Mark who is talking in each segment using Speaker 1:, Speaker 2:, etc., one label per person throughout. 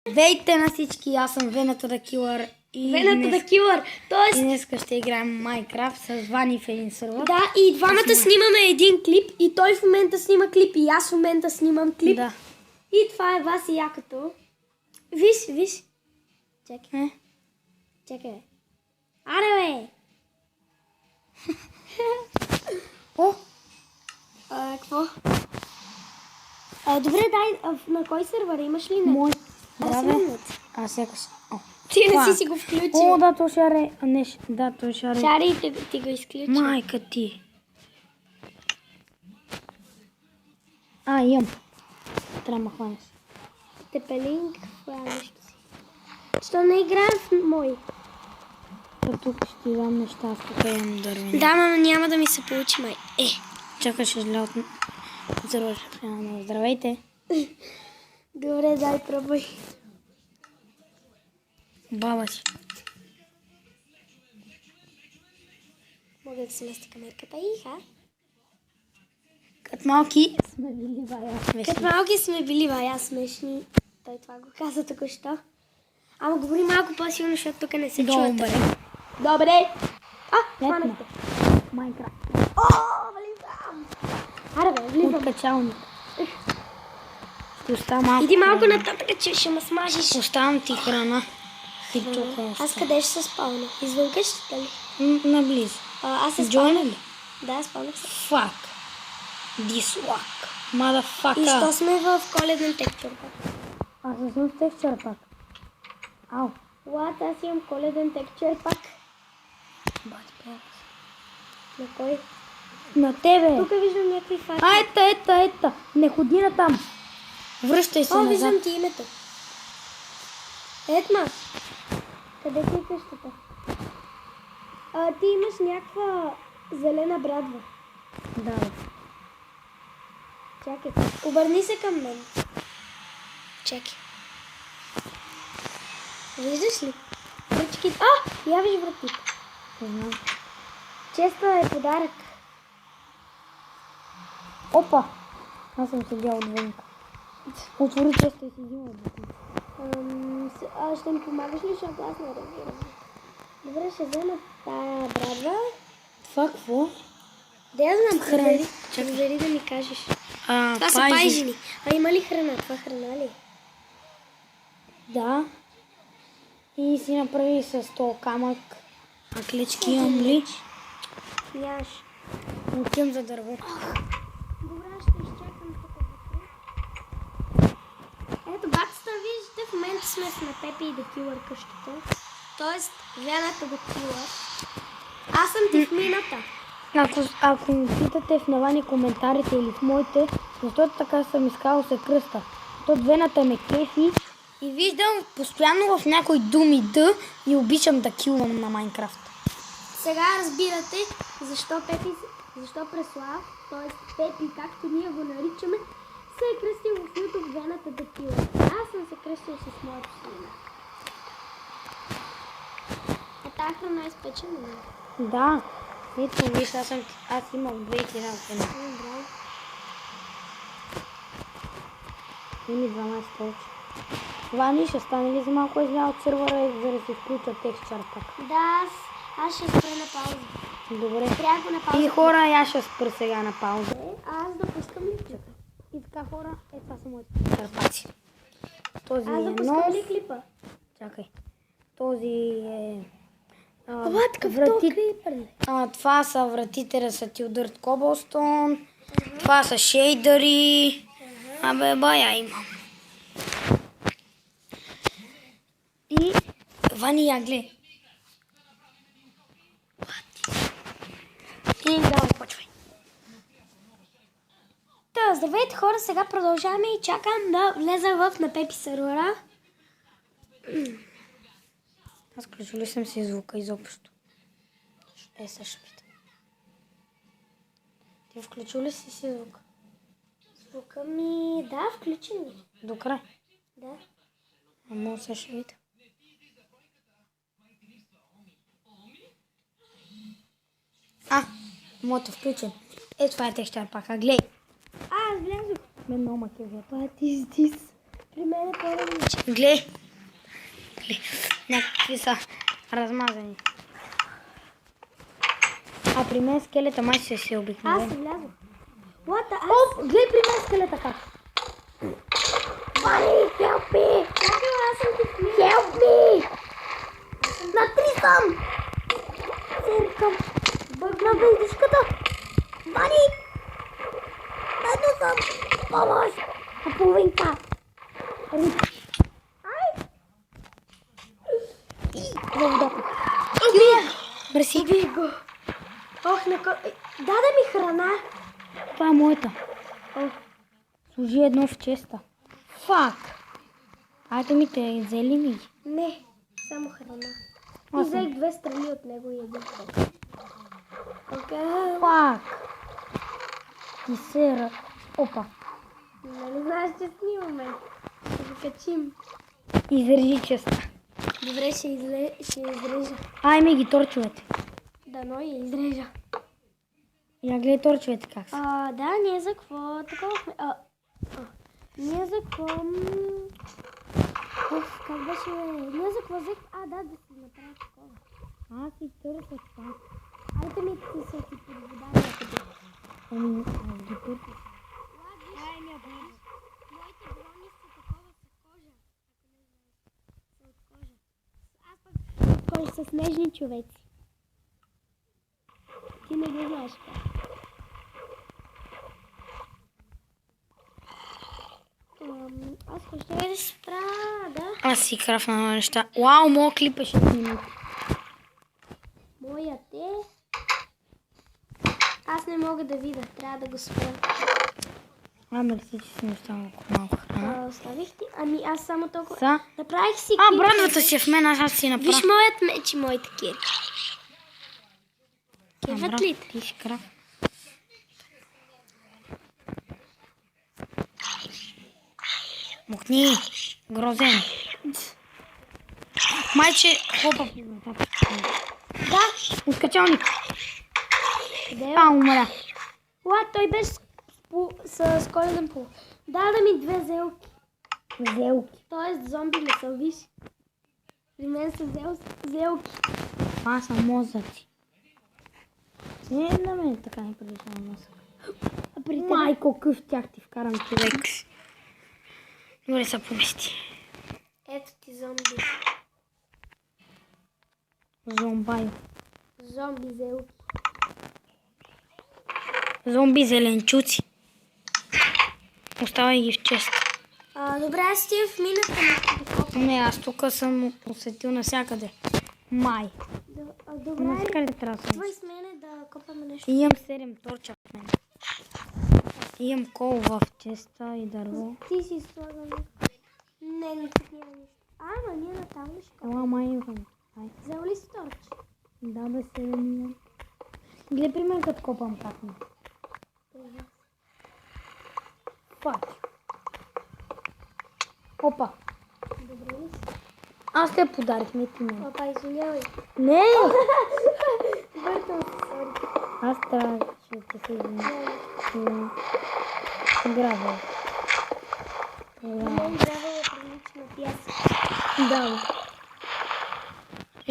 Speaker 1: Здравейте на всички, аз съм Венето да Килър и днес ще играем Майнкрафт с Вани в един сервер.
Speaker 2: Да, и двамата снимаме един клип и той в момента снима клип и аз в момента снимам клип.
Speaker 1: Да.
Speaker 2: И това е Васи якото. Виж. Чакай. Чакай. Аре, бе!
Speaker 1: О!
Speaker 2: Какво? Добре, дай, на кой сервер имаш ли?
Speaker 1: Мой.
Speaker 2: Здраве.
Speaker 1: Аз сякаш.
Speaker 2: Ти не си го включил.
Speaker 1: О, да, то шаре. Да, то шаре.
Speaker 2: Шари и ти го изключи.
Speaker 1: Майка ти. Имам. Трябва да хванеш.
Speaker 2: Тепелинг, нещо си. Що не играем в мой?
Speaker 1: Тук ще ти дам неща, аз тук имам дървени.
Speaker 2: Да, но няма да ми се получи, май.
Speaker 1: Чакай, ще изля от сервер. Здравейте.
Speaker 2: Добре, дай, пробвай.
Speaker 1: Баба си.
Speaker 2: Мога да смести камерката.
Speaker 1: Като малки сме били бая смешни.
Speaker 2: Като малки сме били бая смешни. Той това го каза току-що. Ама говори малко по-силно, защото тук не се чува. Добре. Хванахте.
Speaker 1: Майнкрафт.
Speaker 2: Влизам. Аре, бе, влизам.
Speaker 1: Откачалник. Ще оставя малко.
Speaker 2: Иди малко нататък, че ще ме смажиш.
Speaker 1: Оставям ти храна. И тук
Speaker 2: Аз къде ще се спална? Извън къщата ли?
Speaker 1: Наблизо.
Speaker 2: Аз се
Speaker 1: Джойна
Speaker 2: спалнах.
Speaker 1: ли?
Speaker 2: Да, спалнах се.
Speaker 1: Fuck. Dislike. Motherfucker.
Speaker 2: И що сме в коледен текстур пак?
Speaker 1: Аз не съм в текстур пак. Ау.
Speaker 2: Аз имам коледен текстур пак.
Speaker 1: Бати пес.
Speaker 2: На кой?
Speaker 1: На тебе.
Speaker 2: Тук виждам някакви факти.
Speaker 1: Ета. Не ходи на там. Връщай се назад.
Speaker 2: Виждам ти името. Етма. Къде ти е къщата? Ти имаш някаква зелена брадва.
Speaker 1: Да.
Speaker 2: Чакай. Обърни се към мен. Чакай. Виждаш ли? Връчките. Я виж вратите.
Speaker 1: Знам.
Speaker 2: Честа е подарък.
Speaker 1: Опа. Аз съм седял отвън. Отвори честа и си взима отвън.
Speaker 2: Ще ми помагаш ли, защото аз не разбирам. Добре, ще взема тая брадва.
Speaker 1: Това какво?
Speaker 2: Да я знам,
Speaker 1: Храни.
Speaker 2: Чакай да ми кажеш. Това са пайжени. Има ли храна? Това храна ли?
Speaker 1: Да. И си направи с този камък. А клечки имам ли?
Speaker 2: Нямаш.
Speaker 1: Отивам за дърво.
Speaker 2: Добре, ще изчакам тук. Ето, бацата, виждате, в момента сме с на Пепи и The Killer къщата. Тоест, Вената The Killer. Аз съм ти в мината.
Speaker 1: Ако ми питате в Навани коментарите или в моите, защото така съм искал се кръста. То Вената ме кефи и виждам постоянно в някои думи и обичам да килвам на Майнкрафт.
Speaker 2: Сега разбирате защо Преслав, т.е. Пепи, както ние го наричаме, се е кръстил в YouTube Вената The Killer. Аз съм се кръстил с моето сина. Тази храна е спечена.
Speaker 1: Да. Ето, виж, аз имам 2 храна.
Speaker 2: Браво.
Speaker 1: Ими 12 повече. Вани, ще стане ли за малко изля от сервера, за да се включа текстчър пак?
Speaker 2: Да, аз ще спра на пауза.
Speaker 1: Добре.
Speaker 2: Пряко на пауза.
Speaker 1: И хора, аз ще спра сега на пауза.
Speaker 2: Аз допускам ли клипа?
Speaker 1: И така, хора, това са моите кърпаци. Този
Speaker 2: Аз
Speaker 1: е
Speaker 2: допускам
Speaker 1: нов.
Speaker 2: ли клипа?
Speaker 1: Чакай. Този е...
Speaker 2: Това е такъв клипър ли?
Speaker 1: Това са вратите да са ти от Dirt Cobblestone. Това са шейдъри. Абе, бая имам. И Вани, я гледай. И давай, почвай.
Speaker 2: Здравейте хора, сега продължаваме и чакам да влеза в на Пепи сервера.
Speaker 1: Аз включил ли съм си звука изобщо? Също питам. Ти включил ли си звука?
Speaker 2: Звука ми... Да, включен ми.
Speaker 1: До край?
Speaker 2: Да.
Speaker 1: Ама също видя. Моето включен. Това е текстчър пак. Гледай.
Speaker 2: Аз влязох.
Speaker 1: Мен много ма кефи. Това е тис.
Speaker 2: При мен е по-различно.
Speaker 1: Глей. Някакви са размазани. А при мен скелета май ще се
Speaker 2: Аз
Speaker 1: обикновен.
Speaker 2: се влязох. What the
Speaker 1: Оп, гледай при мен скелета как.
Speaker 2: Бани, help me! Чакай, аз съм ти влизал. Help me! На 3 съм! Серкам. Бъгна бълдишката. Бани! На 1 съм. Помощ! На половинка. Ай!
Speaker 1: В водата. Мерси.
Speaker 2: Иди го. Ох, даде ми храна.
Speaker 1: Това е моята.
Speaker 2: Ох.
Speaker 1: Служи едно в честа. Фак. Айде ми те, взели ми ги.
Speaker 2: Не, само храна. И
Speaker 1: Осем.
Speaker 2: взех 2 страни от него и един храна. Окей.
Speaker 1: Фак. И сера. Опа.
Speaker 2: Нали знаеш, че снимаме? Ще го качим.
Speaker 1: Изрежи честа.
Speaker 2: Добре, ще изрежа.
Speaker 1: Ай ми ги торчовете.
Speaker 2: Дано я изрежа.
Speaker 1: Я гледай торчовете как са.
Speaker 2: Да, ние за какво? Такова сме. Ние за какво? Как беше? Ние за какво взех? Да си направя такова.
Speaker 1: Аз си търся това.
Speaker 2: Айде ми ти се ти под вода някъде.
Speaker 1: Ами, аз ги търся.
Speaker 2: Моите брони са такова с кожа. Са от кожа. Аз пък кожа с нежни човеци. Ти не го знаеш как. Аз ще да се справя, да?
Speaker 1: Аз си крафна на неща. Вау, моят клип е 6 минути.
Speaker 2: Моят е... Аз не мога да видя, трябва да го спра.
Speaker 1: Мерси, че си ми останал малко храна.
Speaker 2: Оставих ти? Ами аз само толкова...
Speaker 1: Са?
Speaker 2: Направих си...
Speaker 1: Бронзата си е в мен, аз си направя.
Speaker 2: Виж моят меч и моите кирки. Кефът ли?
Speaker 1: Ти си краф. Мухни, грозен. Майче, хопа.
Speaker 2: Да,
Speaker 1: Ускачалник.
Speaker 2: къде е?
Speaker 1: Умря.
Speaker 2: Той беше с коледен пол. Даде ми 2 зелки.
Speaker 1: Зелки.
Speaker 2: Тоест зомби не са, виж. При мен са зелки.
Speaker 1: Това са мозъци. Не на мен така не прилича на мозък.
Speaker 2: А при теб?
Speaker 1: Майко, къв тях ти вкарам човек. Добре са помести.
Speaker 2: Ето ти зомби.
Speaker 1: Зомбай.
Speaker 2: Зомби зелки.
Speaker 1: Зомби зеленчуци. Оставай ги в чест.
Speaker 2: Добре, аз ти в мината ми да копам.
Speaker 1: Не, аз тук съм усетил навсякъде. Май.
Speaker 2: Добре,
Speaker 1: Навсякъде трябва да съм.
Speaker 2: твой с мене да копаме нещо.
Speaker 1: Имам 7 торча в мен. Имам кол в честа и дърво.
Speaker 2: Ти си слагам. Не такива нищо. Ама ние натам ли ще копаме?
Speaker 1: Ела, май имам. Ай.
Speaker 2: Взел ли си торче?
Speaker 1: Да, бе, 7 имам. Гледай при мен като копам как ми. Фак. Опа.
Speaker 2: Добре ли си?
Speaker 1: Аз те подарих, не ти мен.
Speaker 2: Опа, извинявай.
Speaker 1: Не!
Speaker 2: Бъркам се, сори.
Speaker 1: Аз трябва да те се извиня. Грава.
Speaker 2: Мен трябва да прилича на пясък.
Speaker 1: Да, бе.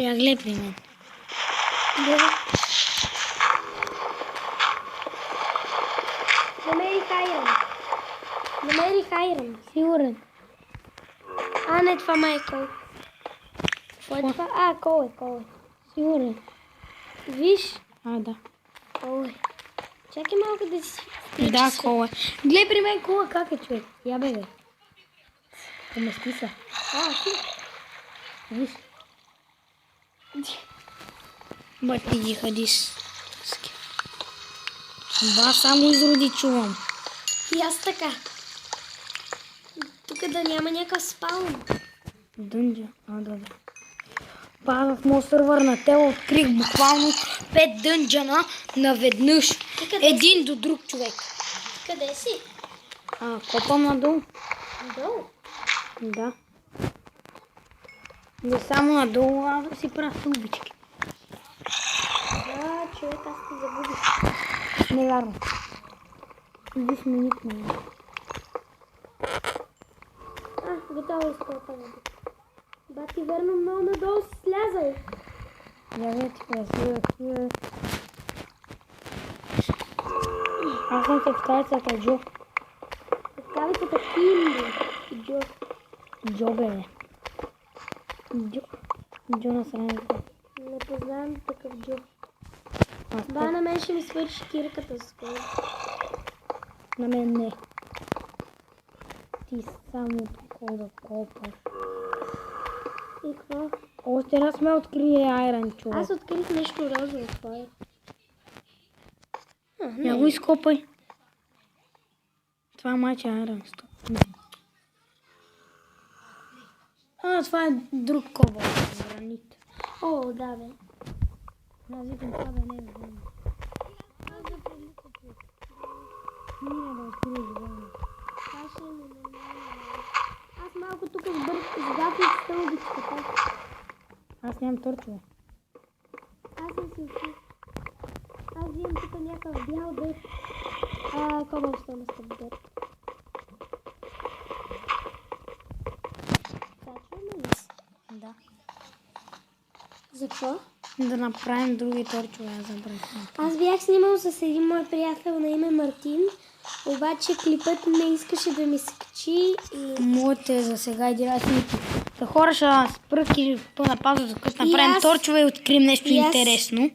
Speaker 1: Я гледай при мен.
Speaker 2: Добре. Намерих айрон. Намерих айрон.
Speaker 1: Сигурен.
Speaker 2: Не, това май е кол. Какво е това? Кол е.
Speaker 1: Сигурен.
Speaker 2: Виж,
Speaker 1: Да.
Speaker 2: кол е. Чакай малко да си...
Speaker 1: Да, кола. Гледай при мен кола как е, човек. Я бе. Помести се. Виж. Ба ти ги ходиш. Ба, само изроди чувам.
Speaker 2: И аз така. Тук да няма някакъв спаун.
Speaker 1: Дънджа. Да. Ба, в моят сървър на тело открих буквално 5 дънджана наведнъж. Един до друг човек.
Speaker 2: Къде си?
Speaker 1: Копам надолу.
Speaker 2: Долу.
Speaker 1: Да. Не само надолу, а да си правя стълбички.
Speaker 2: Човек, аз те загубих.
Speaker 1: Не вярно. Виж ми никна.
Speaker 2: готово изкопане. Бати, верно, много надолу си слязал.
Speaker 1: Я вече красива. Аз съм се в кайцата, Джо.
Speaker 2: Кавицата Кимби. Джо.
Speaker 1: Джо, бе. Джо на сраната.
Speaker 2: Не познавам такъв Джо.
Speaker 1: Аз
Speaker 2: Ба, на мен ще ми свърши кирката скоро.
Speaker 1: на мен не. Ти само тук да копаш.
Speaker 2: И какво?
Speaker 1: Още раз ме открие айран, човек.
Speaker 2: Аз открих нещо розово. Това е.
Speaker 1: Я го изкопай. Това маче айран. Това е друг кобалт. Гранит.
Speaker 2: О, да, бе.
Speaker 1: Аз викам това да не е време. Ние да откриеш време.
Speaker 2: Това ще е ненормално. Аз малко тук сгатих стълбичката.
Speaker 1: Аз нямам торчове.
Speaker 2: Аз съм си уши. Аз взимам тук някакъв бял дъх. Кобълстона с дъх. Качваме ли се?
Speaker 1: Да.
Speaker 2: За какво?
Speaker 1: Да направим други торчове, аз забравих.
Speaker 2: Аз бях снимал с един мой приятел на име Мартин, обаче клипът не искаше да ми се качи и...
Speaker 1: Моите за сега 11 минути. За хора ще спръх и на пауза, за като направим
Speaker 2: аз-
Speaker 1: торчове и открием нещо
Speaker 2: и аз-
Speaker 1: интересно.